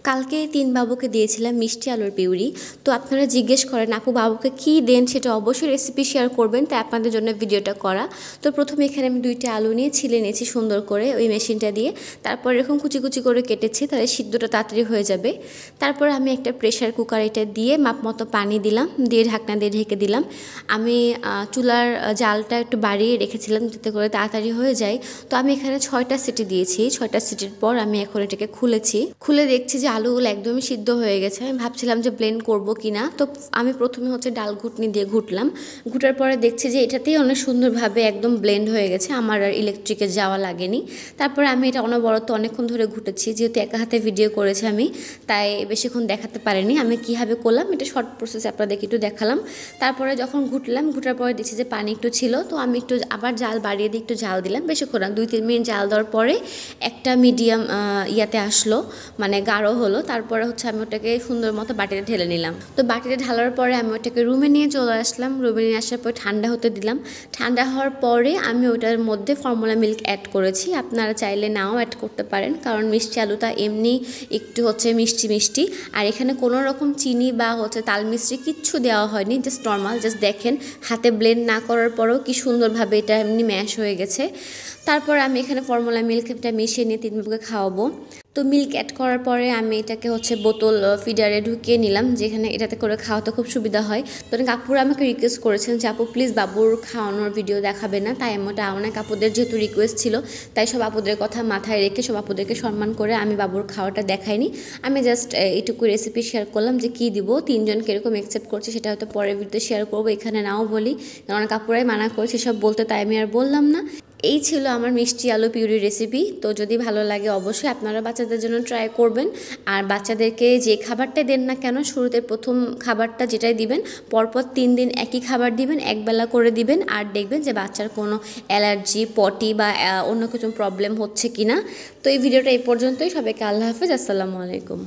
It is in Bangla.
কালকে ৩ বাবুকে দিয়েছিলাম মিষ্টি আলুর পিউরি। তো আপনারা জিজ্ঞেস করেন আপু বাবুকে কী দেন, সেটা অবশ্যই রেসিপি শেয়ার করবেন, তাই আপনাদের জন্য ভিডিওটা করা। তো প্রথমে এখানে আমি 2টা আলু নিয়ে ছিলে নিয়েছি সুন্দর করে ওই মেশিনটা দিয়ে। তারপর এরকম কুচি কুচি করে কেটেছি, তাহলে সিদ্ধটা তাড়াতাড়ি হয়ে যাবে। তারপর আমি একটা প্রেশার কুকার এটা দিয়ে মাপ মতো পানি দিলাম, দিয়ে ঢাকনা দিয়ে ঢেকে দিলাম। আমি চুলার জালটা একটু বাড়িয়ে রেখেছিলাম যাতে করে তাড়াতাড়ি হয়ে যায়। তো আমি এখানে 6টা সিটি দিয়েছি। 6টা সিটির পর আমি এখন এটাকে খুলে দেখছি যে আলুগুলো একদমই সিদ্ধ হয়ে গেছে। আমি ভাবছিলাম যে ব্লেন্ড করব কি না। তো আমি প্রথমে ডাল ঘুটনি দিয়ে ঘুটলাম। ঘুটার পরে দেখছি যে এটাতেই অনেক সুন্দরভাবে একদম ব্লেন্ড হয়ে গেছে, আমার আর ইলেকট্রিকে যাওয়া লাগেনি। তারপরে আমি এটা অনবরত অনেকক্ষণ ধরে ঘুটেছি, যেহেতু একা হাতে ভিডিও করেছি আমি, তাই বেশিক্ষণ দেখাতে পারিনি আমি কীভাবে করলাম। এটা শর্ট প্রসেস আপনাদেরকে একটু দেখালাম। তারপরে যখন ঘুটার পরে দেখছি যে পানি একটু ছিল, তো আমি একটু আবার জাল বাড়িয়ে দিয়ে একটু জাল দিলাম, বেশিক্ষণ না, 2-3 মিনিট জাল দেওয়ার পরে একটা মিডিয়াম ইয়াতে আসলো, মানে গাঢ় হলো। তারপরে আমি ওটাকে সুন্দর মতো বাটিতে ঢেলে নিলাম। তো বাটিতে ঢালার পরে আমি ওটাকে রুমে নিয়ে চলে আসলাম। রুমে নিয়ে আসার পর ঠান্ডা হতে দিলাম। ঠান্ডা হওয়ার পরে আমি ওটার মধ্যে ফর্মুলা মিল্ক অ্যাড করেছি। আপনারা চাইলে নাও অ্যাড করতে পারেন, কারণ মিষ্টি আলুটা এমনি একটু মিষ্টি মিষ্টি। আর এখানে কোনো রকম চিনি বা তাল মিষ্টি কিচ্ছু দেওয়া হয়নি, জাস্ট নর্মাল। জাস্ট দেখেন হাতে ব্লেন্ড না করার পরেও কি সুন্দরভাবে এটা এমনি ম্যাশ হয়ে গেছে। তারপর আমি এখানে ফর্মুলা মিল্কটা মিশিয়ে নিয়ে 3 বাবুকে খাওয়াবো। তো মিল্ক অ্যাড করার পরে আমি এটাকে বোতল ফিডারে ঢুকিয়ে নিলাম, যেখানে এটাতে করে খাওয়াতে খুব সুবিধা হয়। তো অনেক আপুরা আমাকে রিকোয়েস্ট করেছেন যে আপু প্লিজ বাবুর খাওয়ানোর ভিডিও দেখাবে না, তাই আমি অনেক আপুদের যেহেতু রিকোয়েস্ট ছিল, তাই সব আপুদের কথা মাথায় রেখে সব আপুদেরকে সম্মান করে আমি বাবুর খাওয়াটা দেখাইনি। আমি জাস্ট এইটুকু রেসিপি শেয়ার করলাম যে কী দিব, 3 জন কীরকম অ্যাকসেপ্ট করছে সেটা হয়তো পরের ভিডিওতে শেয়ার করবো, এখানে নাও বলি, কারণ অনেক আপুরাই মানা করেছে সব বলতে, তাই আমি আর বললাম না। এই ছিল আমার মিষ্টি আলু পিউরি রেসিপি। তো যদি ভালো লাগে অবশ্যই আপনারা বাচ্চাদের জন্য ট্রাই করবেন। আর বাচ্চাদেরকে যে খাবারটাই দেন না কেন, শুরুতে প্রথম খাবারটা যেটাই দিবেন, পরপর 3 দিন একই খাবার দিবেন, একবেলা করে দিবেন। আর দেখবেন যে বাচ্চার কোনো অ্যালার্জি, পটি বা অন্য কিছু প্রবলেম হচ্ছে কিনা। তো এই ভিডিওটা এই পর্যন্তই। সবাইকে আল্লাহ হাফেজ, আসসালামু আলাইকুম।